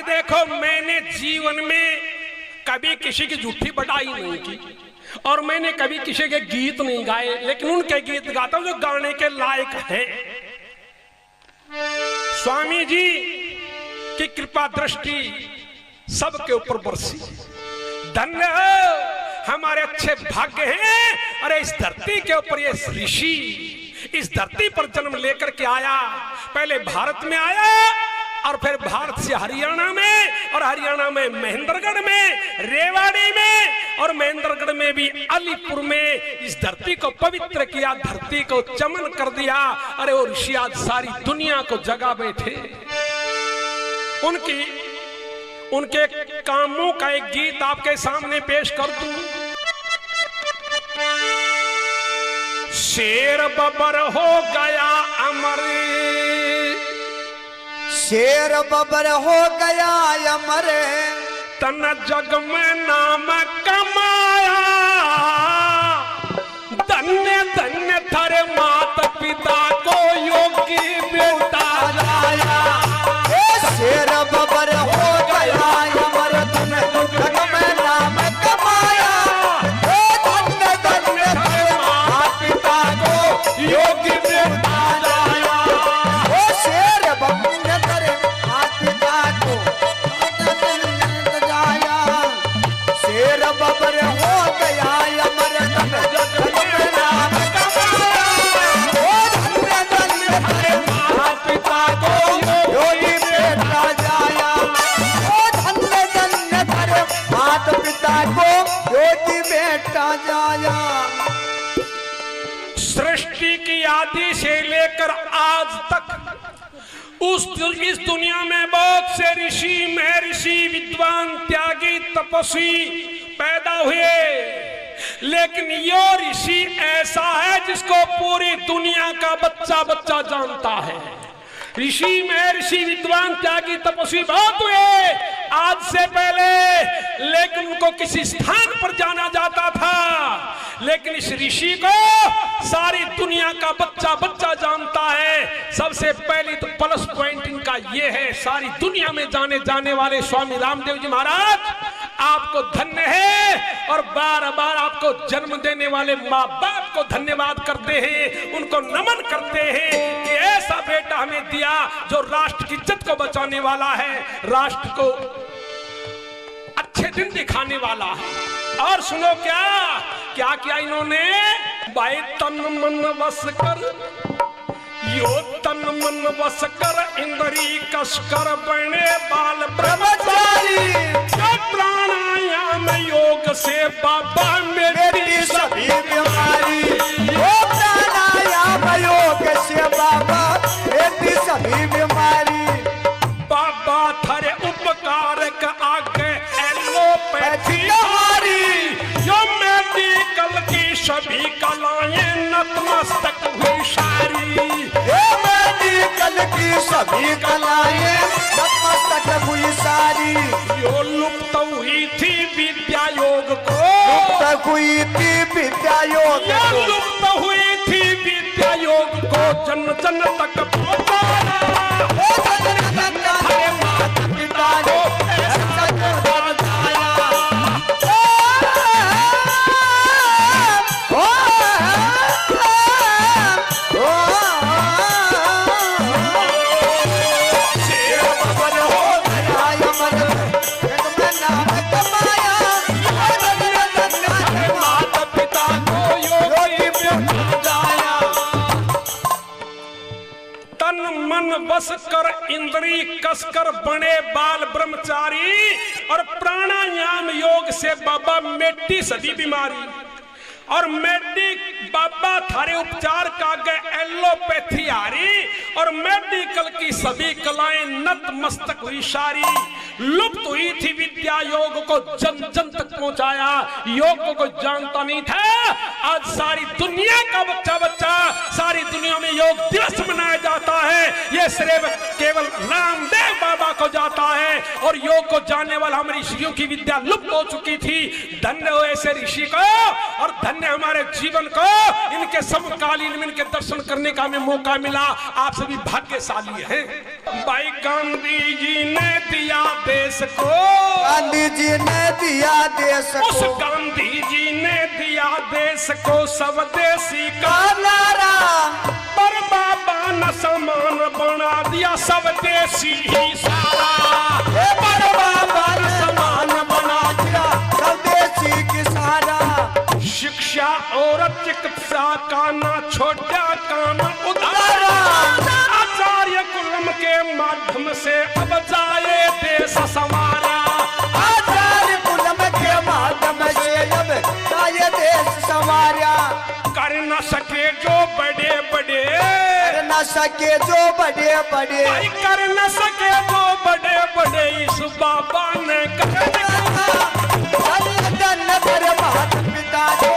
भाई देखो, मैंने जीवन में कभी किसी की झूठी बड़ाई नहीं की और मैंने कभी किसी के गीत नहीं गाए, लेकिन उनके गीत गाता हूं जो गाने के लायक हैं। स्वामी जी की कृपा दृष्टि सबके ऊपर बरसी। धन्य हो, हमारे अच्छे भाग्य हैं। अरे इस धरती के ऊपर ये ऋषि इस धरती पर जन्म लेकर के आया। पहले भारत में आया और फिर भारत से हरियाणा में, और हरियाणा में महेंद्रगढ़ में, रेवाड़ी में, और महेंद्रगढ़ में भी अलीपुर में इस धरती को पवित्र किया, धरती को चमन कर दिया। अरे वो ऋषि आज सारी दुनिया को जगा बैठे। उनके कामों का एक गीत आपके सामने पेश कर दूं। शेर बबर हो गया अमर, शेर बबर हो गया अमर, तन जग में नाम कमाया। धन्य धन्य थारे माता पिता को योगी बेटा लाया। शेर बबर हो गया अमर, तन जग में नाम कमाया। धन्य धन्य थारे माता पिता को योगी बेटा लाया। शेर बबर थारे माता पिता को जाया। शेर बबर हो गया अमर, तन जग में नाम कमाया। धन्य धन्य थारे माता पिता को योगी बेटा जाया। धन्य धन्य थारे माता पिता को योगी बेटा जाया। सृष्टि की आदि से लेकर आज तक इस दुनिया में बहुत से ऋषि, महर्षि, विद्वान, त्यागी, तपस्वी पैदा हुए, लेकिन यो ऋषि ऐसा है जिसको पूरी दुनिया का बच्चा बच्चा जानता है। ऋषि, महर्षि, विद्वान, त्यागी, तपस्वी बहुत हुए आज से पहले, लेकिन उनको किसी स्थान पर जाना जाता था। लेकिन इस ऋषि को सारी दुनिया का बच्चा बच्चा जानता है। सबसे पहली तो प्लस पॉइंट इनका ये है, सारी दुनिया में जाने जाने वाले स्वामी रामदेव जी महाराज आपको धन्य है, और बार बार आपको जन्म देने वाले माँ बाप को धन्यवाद करते हैं, उनको नमन करते हैं कि ऐसा बेटा हमें दिया जो राष्ट्र की इज्जत को बचाने वाला है, राष्ट्र को अच्छे दिन दिखाने वाला है। और सुनो क्या क्या किया इन्होंने, भाई तन मन वस कर, यो तन मन वस कर, इंद्री कसकर बने बाल ब्रह्मचारी। जो प्राणायाम योग से बाबा मेरी सभी बीमारी, वो प्राणायाम योग से बाबा मेरी सभी बीमारी। बाबा थारे उपकार का आगे एलोपैथी हारी। जो मेडिकल की सभी कलाएं नतमस्तक हुई सारी। मेडिकल की सभी कलाएं नतमस्तक हुई सारी। यो लुप्त हुई थी विद्या योग को, लुप्त हुई थी विद्या योग को, लुप्त हुई थी विद्या योग को जन जन तक पहुंचाया। हरे माता पिता को बस कर इंद्री कसकर बने बाल ब्रह्मचारी, और प्राणायाम योग से बाबा मेटी सदी बीमारी। और मेडिक बाबा थारे उपचार का गए एलोपैथी हारी, और मेडिकल की सभी कलाएं नतमस्तक हुई सारी। लुप्त हुई थी विद्या योग को जन जन तक पहुंचाया। योग को कोई जानता नहीं था, आज सारी दुनिया का बच्चा बच्चा सारी दुनिया में योग दिवस मनाया जा जाता है, ये श्रेय केवल रामदेव बाबा को जाता है। और योग को जानने वाला हमारे ऋषियों की विद्या लुप्त हो चुकी थी। धन्य हो ऐसे ऋषि को, और धन्य हमारे जीवन को, इनके समकालीन में इनके दर्शन करने का हमें मौका मिला। आप सभी भाग्यशाली हैं। भाई गांधी जी ने दिया देश को, गांधी जी ने दिया देश को, उस गांधी जी ने दिया देश को स्वदेशी का नारा, पर बाबा न समान बना दिया स्वदेशी ही सारा। पर बाबा ने समान बना दिया स्वदेशी की सारा। शिक्षा और चिकित्सा का ना छोटा काम उधारा, आचार्य कुलम के माध्यम से अब जाए देश संवारा। आचार्य कुलम के माध्यम से अब जाए देश संवारा। कर न सके जो बड़े बड़े, कर न सके जो बड़े बड़े, भाई कर न सके जो बड़े बड़े, इस बाबा ने कर दिखाया। पिता को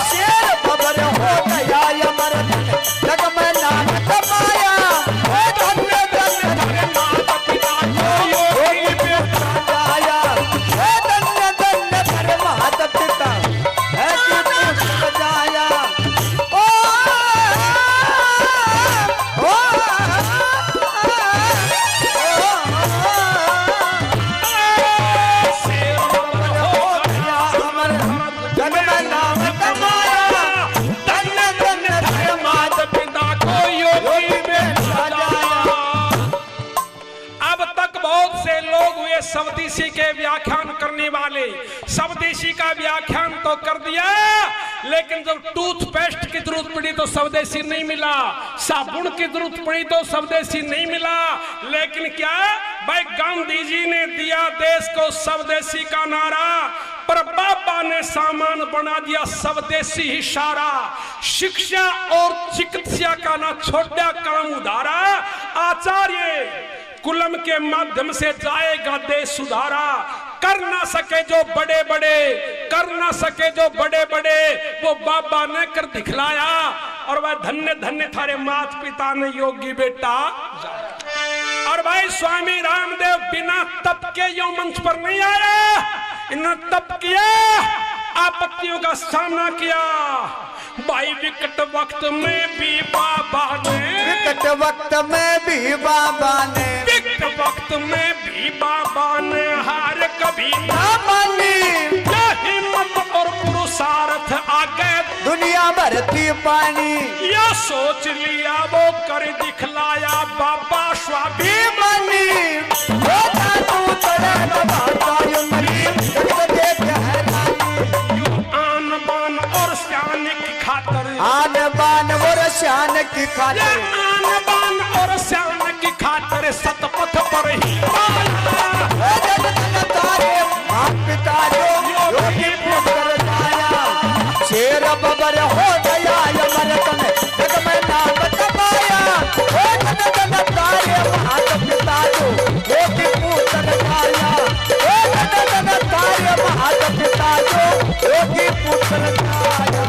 शेर बबर हो गया अमर जग में नाम कमाया। धन्य धन्य धन्य माता पिता को योगी बेटा जाया। धन्य धन्य धन्य माता पिता है कि पुष्प जाया। स्वदेशी के व्याख्यान करने वाले, स्वदेशी का व्याख्यान तो कर दिया, लेकिन जब टूथपेस्ट की जरूरत पड़ी तो स्वदेशी नहीं मिला, साबुन की जरूरत पड़ी तो स्वदेशी नहीं मिला। लेकिन क्या भाई गांधी जी ने दिया देश को स्वदेशी का नारा, पर बाबा ने सामान बना दिया स्वदेशी ही सारा। शिक्षा और चिकित्सा का ना छोटा काम उधारा, आचार्य कुलम के माध्यम से जाएगा देश सुधारा। कर ना सके जो बड़े बड़े, कर ना सके जो बड़े बड़े, वो बाबा ने कर दिखलाया। और वह धन्य धन्य थारे मात पिता ने योगी बेटा। और भाई स्वामी रामदेव बिना तप के यो मंच पर नहीं आया, इन्होंने तप किया, आपत्तियों का सामना किया। भाई विकट वक्त में भी बाबा ने, विकट वक्त में भी बाबा ने, विकट वक्त में भी बाबा ने हार कभी ना मानी। क्या हिम्मत और पुरुषार्थ आगे दुनिया भरती पानी, यह सोच लिया वो कर दिखलाया बाबा स्वाभिमानी। आन बान और शान की खातर, आन बान और शान की खातिर, आन बान और शान की खातिर सतपथ पर ही तारे माँ पिता जो योगी पुत्र जाया। शेर बबर हो गया अमर तन जग में नाम कमाया। धन धन तारे माँ पिता जो योगी पुत्र जाया। धन धन तारे माँ पिता जो योगी पुत्र जाया।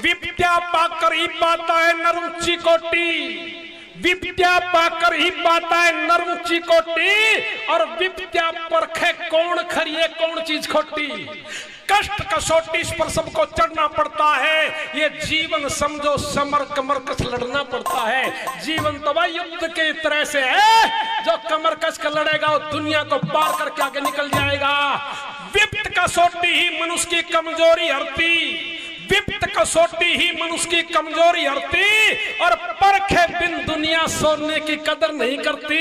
विद्या पाकर ही पाता है नरुचि कोटि, विद्या पाकर ही पाता है नरुचि कोटि। और विद्या परखे कौन खरिए कौन चीज खोटी, कष्ट कसौटी इस पर सबको चढ़ना पड़ता है। ये जीवन समझो समर कमर कस लड़ना पड़ता है। जीवन तो भाई युद्ध के तरह से है, जो कमर कस कर लड़ेगा वो दुनिया को पार करके आगे निकल जाएगा। विप्त कसौटी ही मनुष्य की कमजोरी हरती, विप्त कसौटी ही मनुष्य की कमजोरी हरती। और परखे बिन दुनिया सोने की कदर नहीं करती।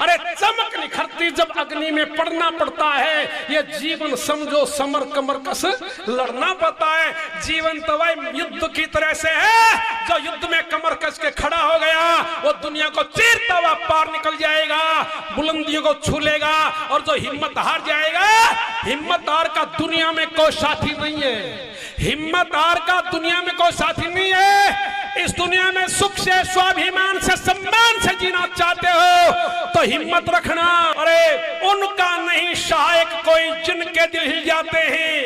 अरे चमक निखरती जब अग्नि में पड़ना पड़ता है। ये जीवन समझो समर कमर कस लड़ना पड़ता है। जीवन तो भाई युद्ध की तरह से है, जो युद्ध में कमर कस के खड़ा हो गया वो दुनिया को चीरता हुआ पार निकल जाएगा, बुलंदियों को छू लेगा। और जो हिम्मत हार जाएगा, हिम्मत हार का दुनिया में कोई साथी नहीं है, हिम्मत हार का दुनिया में कोई साथी नहीं है। इस दुनिया में सुख से, स्वाभिमान से, सम्मान से जीना चाहते हो तो हिम्मत रखना। अरे उनका नहीं सहायक कोई जिनके दिल हिल जाते हैं,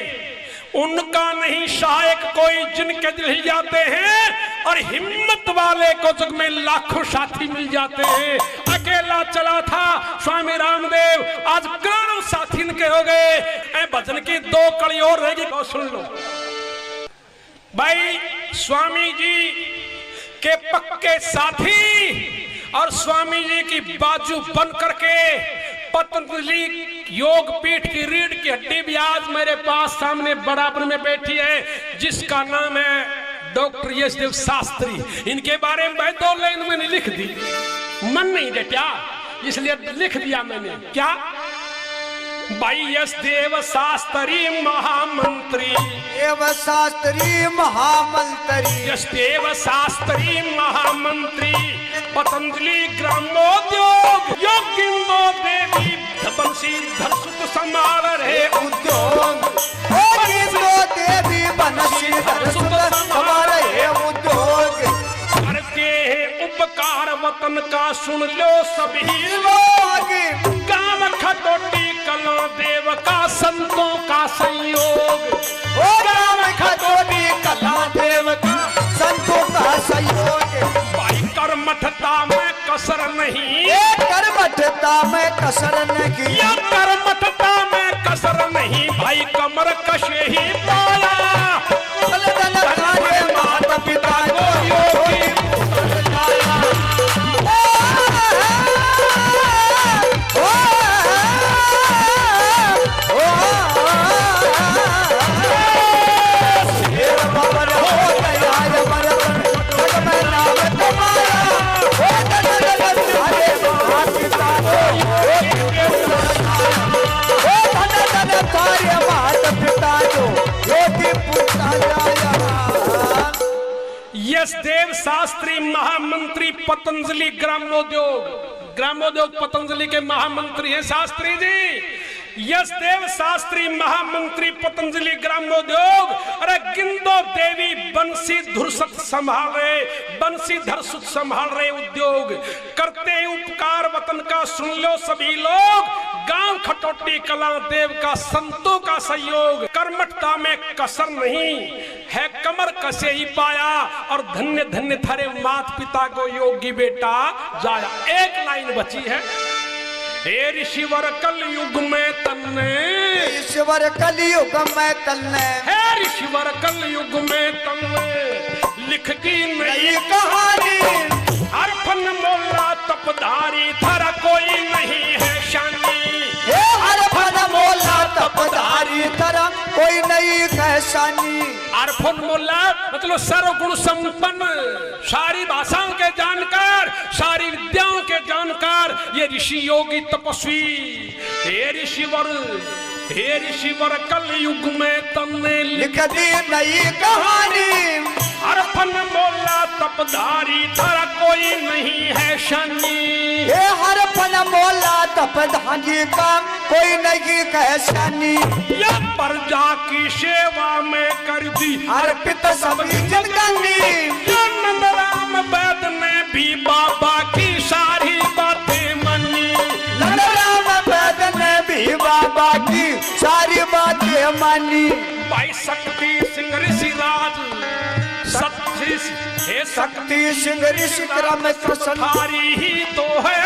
उनका नहीं सहायक कोई, जिनके दिल हिल जाते हैं और हिम्मत वाले को जग में लाखों साथी मिल जाते हैं। अकेला चला था स्वामी रामदेव, आज करोड़ों साथी इनके हो गए। भजन की 2 कड़ी और रहेगी, तो सुन लो भाई। स्वामी जी के पक्के साथी और स्वामी जी की बाजू बन करके पतंजलि योग पीठ की रीढ़ की हड्डी भी आज मेरे पास सामने बराबर में बैठी है, जिसका नाम है डॉक्टर यशदेव शास्त्री। इनके बारे में भाई 2 लाइन मैंने लिख दी, मन नहीं दे क्या, इसलिए लिख दिया मैंने। क्या भाई? यशदेव शास्त्री महामंत्री, देव शास्त्री महामंत्री, यशदेव शास्त्री महामंत्री, पतंजलि ग्रामोद्योग योगिंदो देवी बंसी धरसुत संभाल रहे उद्योग, योगिंदो देवी बंसी धरसुत संभाल रहे उद्योग। करके उपकार वतन का सुन लो सभी लोग, गाँव खटोटी कला देव का संतों का संयोग, गाँव खटोटी कला देव का संतों का संयोग। भाई कर्मठता में कसर नहीं, कर्मठता में कसर नहीं, या कर्मठता में कसर नहीं, भाई कमर कशे ही पाया। माता पिता को योगी यशदेव शास्त्री महामंत्री पतंजलि ग्रामोद्योग, ग्रामोद्योग पतंजलि के महामंत्री हैं शास्त्री जी। यशदेव शास्त्री महामंत्री पतंजलि ग्रामोद्योग, अरे गिंदो देवी बंसी धुरसत संभाल रहे, बंसी धरसुत संभाल रहे उद्योग। करते उपकार वतन का सुन लो सभी लोग, गांव खटोटी कला देव का संतों का सहयोग। कर्मठता में कसर नहीं है, कमर कसे ही पाया, और धन्य धन्य थारे मात पिता को योगी बेटा जाया। एक लाइन बची है, हे ऋषिवर कल युग में तन्ने, ईश्वर कलयुग में तन्ने, हे ऋषिवर कल युग में तन्ने, लिख की नई कहानी। हर फन मोला तपधारी, थारा कोई नहीं है शानी। हर फन मोला तपधारी, थारा कोई नहीं कहसानी। अरफन मोल्ला मतलब सर्वगुण संपन्न, सारी भाषाओं के जानकार, सारी विद्याओं के जानकार, ये ऋषि योगी तपस्वी। हे ऋषिवर, हे ऋषिवर कल युग में तुमने लिख दी नई कहानी। अरफन मोल्ला तपधारी, थारा कोई नहीं है शानी। हे हर फन मोला तपधारी का कोई नहीं कहसानी। या प्रजा की सेवा में कर दी अर्पित सभी जिंदगी। नंदराम वैद ने भी बाबा की सारी बातें मनी, नंदराम वैद ने भी बाबा की सारी बातें मानी। भाई शक्ति सिंह ऋषिराज, हे शक्ति सिंह ऋषि क्रम थारी ही तो है